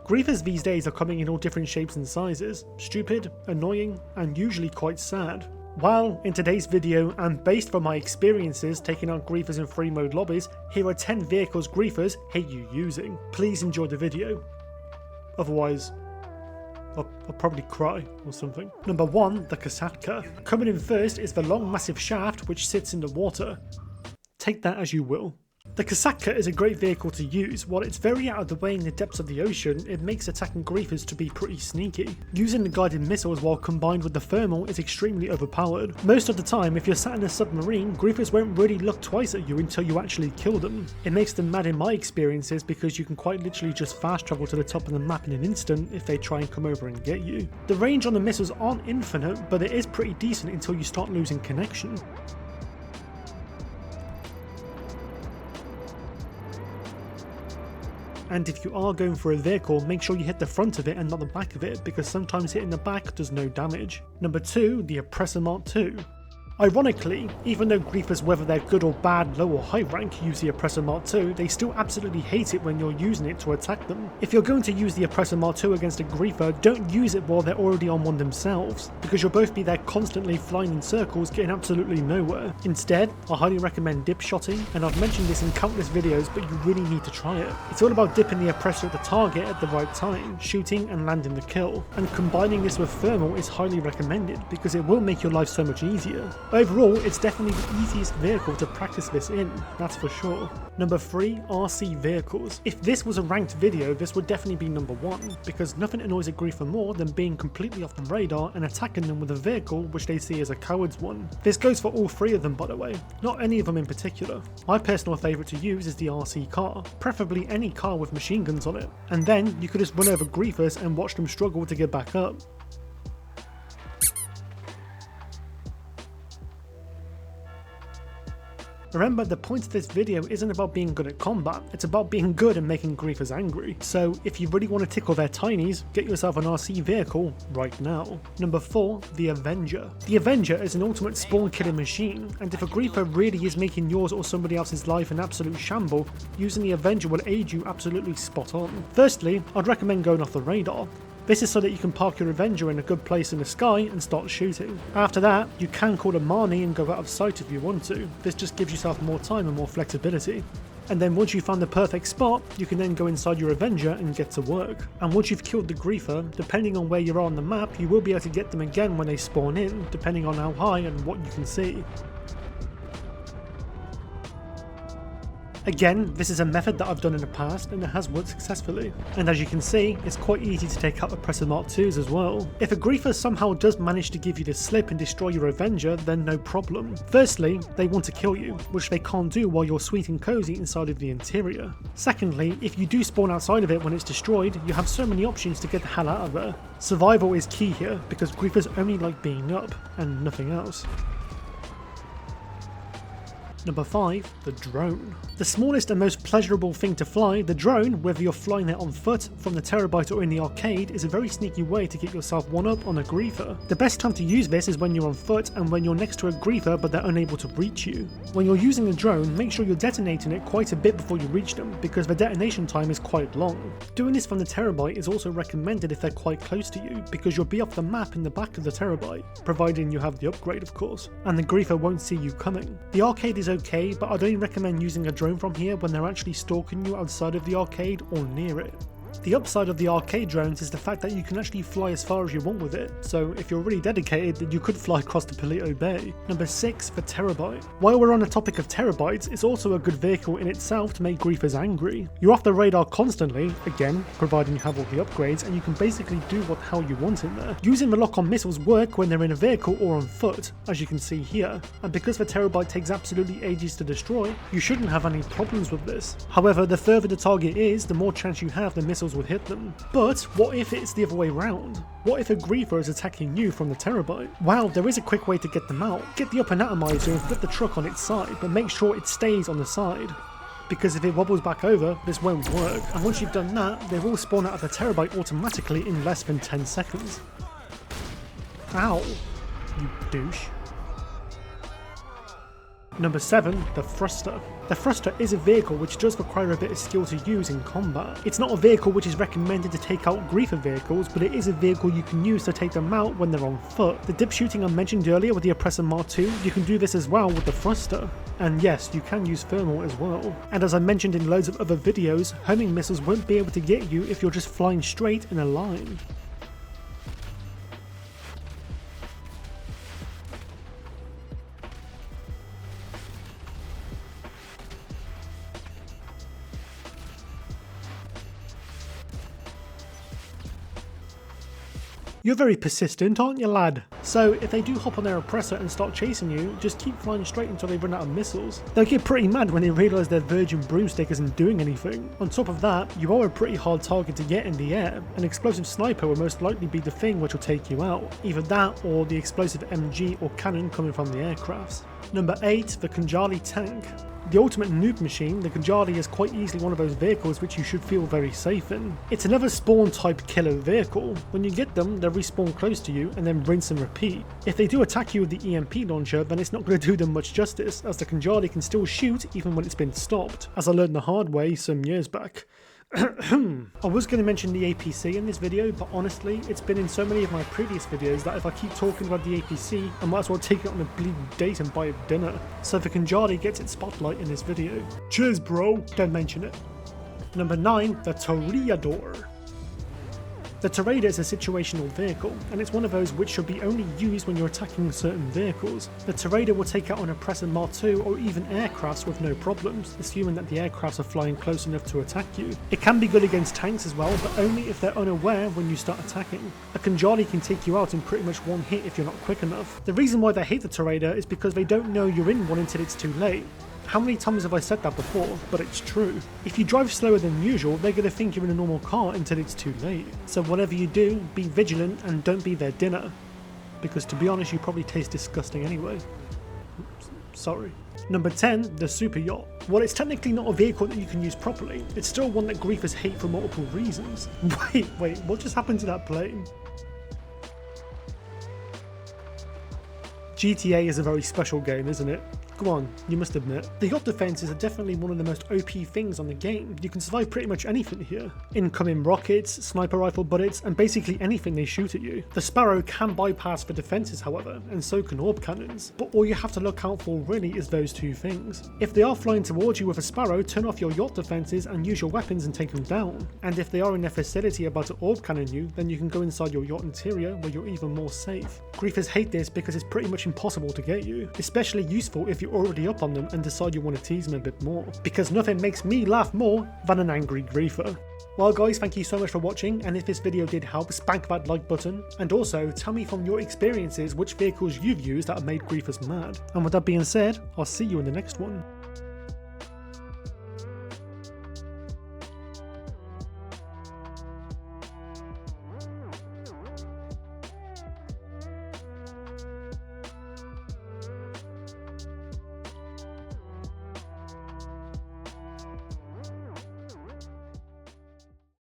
Griefers these days are coming in all different shapes and sizes, stupid, annoying, and usually quite sad. Well, in today's video, and based from my experiences taking out griefers in free mode lobbies, here are 10 vehicles griefers hate you using. Please enjoy the video. Otherwise, I'll probably cry or something. Number 1, the Kosatka. Coming in first is the long massive shaft which sits in the water. Take that as you will. The Kosatka is a great vehicle to use. While it's very out of the way in the depths of the ocean, it makes attacking griefers to be pretty sneaky. Using the guided missiles while combined with the thermal is extremely overpowered. Most of the time, if you're sat in a submarine, griefers won't really look twice at you until you actually kill them. It makes them mad in my experiences because you can quite literally just fast travel to the top of the map in an instant if they try and come over and get you. The range on the missiles aren't infinite, but it is pretty decent until you start losing connection. And if you are going for a vehicle, make sure you hit the front of it and not the back of it, because sometimes hitting the back does no damage. Number 2, the Oppressor Mark II. Ironically, even though griefers, whether they're good or bad, low or high rank, use the Oppressor Mark II, they still absolutely hate it when you're using it to attack them. If you're going to use the Oppressor Mark II against a griefer, don't use it while they're already on one themselves, because you'll both be there constantly flying in circles getting absolutely nowhere. Instead, I highly recommend dip shotting, and I've mentioned this in countless videos, but you really need to try it. It's all about dipping the Oppressor at the target at the right time, shooting and landing the kill, and combining this with thermal is highly recommended because it will make your life so much easier. Overall, it's definitely the easiest vehicle to practice this in, that's for sure. Number 3, RC vehicles. If this was a ranked video, this would definitely be number 1, because nothing annoys a griefer more than being completely off the radar and attacking them with a vehicle which they see as a coward's one. This goes for all 3 of them, by the way, not any of them in particular. My personal favourite to use is the RC car, preferably any car with machine guns on it, and then you could just run over griefers and watch them struggle to get back up. Remember, the point of this video isn't about being good at combat, it's about being good and making griefers angry. So if you really want to tickle their tinies, get yourself an RC vehicle right now. Number 4, the Avenger. The Avenger is an ultimate spawn killing machine, and if a griefer really is making yours or somebody else's life an absolute shamble, using the Avenger will aid you absolutely spot on. Firstly, I'd recommend going off the radar. This is so that you can park your Avenger in a good place in the sky and start shooting. After that, you can call a Marnie and go out of sight if you want to. This just gives yourself more time and more flexibility. And then once you found the perfect spot, you can then go inside your Avenger and get to work. And once you've killed the griefer, depending on where you are on the map, you will be able to get them again when they spawn in, depending on how high and what you can see. Again, this is a method that I've done in the past and it has worked successfully. And as you can see, it's quite easy to take out Oppressor Mark IIs as well. If a griefer somehow does manage to give you the slip and destroy your Avenger, then no problem. Firstly, they want to kill you, which they can't do while you're sweet and cozy inside of the interior. Secondly, if you do spawn outside of it when it's destroyed, you have so many options to get the hell out of there. Survival is key here, because griefers only like being up, and nothing else. Number 5, the drone. The smallest and most pleasurable thing to fly, the drone, whether you're flying it on foot, from the Terrorbyte or in the arcade, is a very sneaky way to get yourself one up on a griefer. The best time to use this is when you're on foot and when you're next to a griefer but they're unable to reach you. When you're using the drone, make sure you're detonating it quite a bit before you reach them, because the detonation time is quite long. Doing this from the Terrorbyte is also recommended if they're quite close to you, because you'll be off the map in the back of the Terrorbyte, providing you have the upgrade of course, and the griefer won't see you coming. The arcade is okay, but I'd only recommend using a drone from here when they're actually stalking you outside of the arcade or near it. The upside of the arcade drones is the fact that you can actually fly as far as you want with it, so if you're really dedicated then you could fly across the Toledo Bay. Number 6, the Terrorbyte. While we're on the topic of Terrorbytes, it's also a good vehicle in itself to make griefers angry. You're off the radar constantly, again, providing you have all the upgrades, and you can basically do what the hell you want in there. Using the lock-on missiles work when they're in a vehicle or on foot, as you can see here, and because the Terrorbyte takes absolutely ages to destroy, you shouldn't have any problems with this. However, the further the target is, the more chance you have the missiles will hit them. But what if it's the other way around? What if a griefer is attacking you from the Terrorbyte? Well, there is a quick way to get them out. Get the upper atomizer and flip the truck on its side, but make sure it stays on the side, because if it wobbles back over, this won't work. And once you've done that, they will spawn out of the Terrorbyte automatically in less than 10 seconds. Ow, you douche. Number 7, the thruster. The thruster is a vehicle which does require a bit of skill to use in combat. It's not a vehicle which is recommended to take out griefer vehicles, but it is a vehicle you can use to take them out when they're on foot. The dip shooting I mentioned earlier with the Oppressor Mark II, you can do this as well with the thruster. And yes, you can use thermal as well. And as I mentioned in loads of other videos, homing missiles won't be able to get you if you're just flying straight in a line. You're very persistent, aren't you, lad? So, if they do hop on their oppressor and start chasing you, just keep flying straight until they run out of missiles. They'll get pretty mad when they realise their virgin broomstick isn't doing anything. On top of that, you are a pretty hard target to get in the air. An explosive sniper will most likely be the thing which will take you out. Either that, or the explosive MG or cannon coming from the aircrafts. Number 8, the Khanjali tank. The ultimate noob machine, the Khanjali is quite easily one of those vehicles which you should feel very safe in. It's another spawn type killer vehicle. When you get them, they'll respawn close to you and then rinse and repeat. If they do attack you with the EMP launcher, then it's not going to do them much justice, as the Khanjali can still shoot even when it's been stopped, as I learned the hard way some years back. I was going to mention the APC in this video, but honestly, it's been in so many of my previous videos that if I keep talking about the APC, I might as well take it on a bleeding date and buy it dinner. So the Khanjali gets its spotlight in this video. Cheers, bro! Don't mention it. Number 9, the Toreador. The Toreador is a situational vehicle, and it's one of those which should be only used when you're attacking certain vehicles. The Toreador will take out an Oppressor Mark II or even aircrafts with no problems, assuming that the aircrafts are flying close enough to attack you. It can be good against tanks as well, but only if they're unaware when you start attacking. A Khanjali can take you out in pretty much one hit if you're not quick enough. The reason why they hate the Toreador is because they don't know you're in one until it's too late. How many times have I said that before? But it's true. If you drive slower than usual, they're going to think you're in a normal car until it's too late. So whatever you do, be vigilant and don't be their dinner. Because to be honest, you probably taste disgusting anyway. Oops, sorry. Number 10, the super yacht. While it's technically not a vehicle that you can use properly, it's still one that griefers hate for multiple reasons. Wait, what just happened to that plane? GTA is a very special game, isn't it? Come on, you must admit. The yacht defenses are definitely one of the most OP things on the game. You can survive pretty much anything here. Incoming rockets, sniper rifle bullets, and basically anything they shoot at you. The Sparrow can bypass the defenses however, and so can orb cannons. But all you have to look out for really is those two things. If they are flying towards you with a Sparrow, turn off your yacht defenses and use your weapons and take them down. And if they are in their facility about to orb cannon you, then you can go inside your yacht interior where you're even more safe. Griefers hate this because it's pretty much impossible to get you, especially useful if you're already up on them and decide you want to tease them a bit more, because nothing makes me laugh more than an angry griefer. Well guys, thank you so much for watching, and if this video did help, spank that like button, and also tell me from your experiences which vehicles you've used that have made griefers mad. And with that being said, I'll see you in the next one.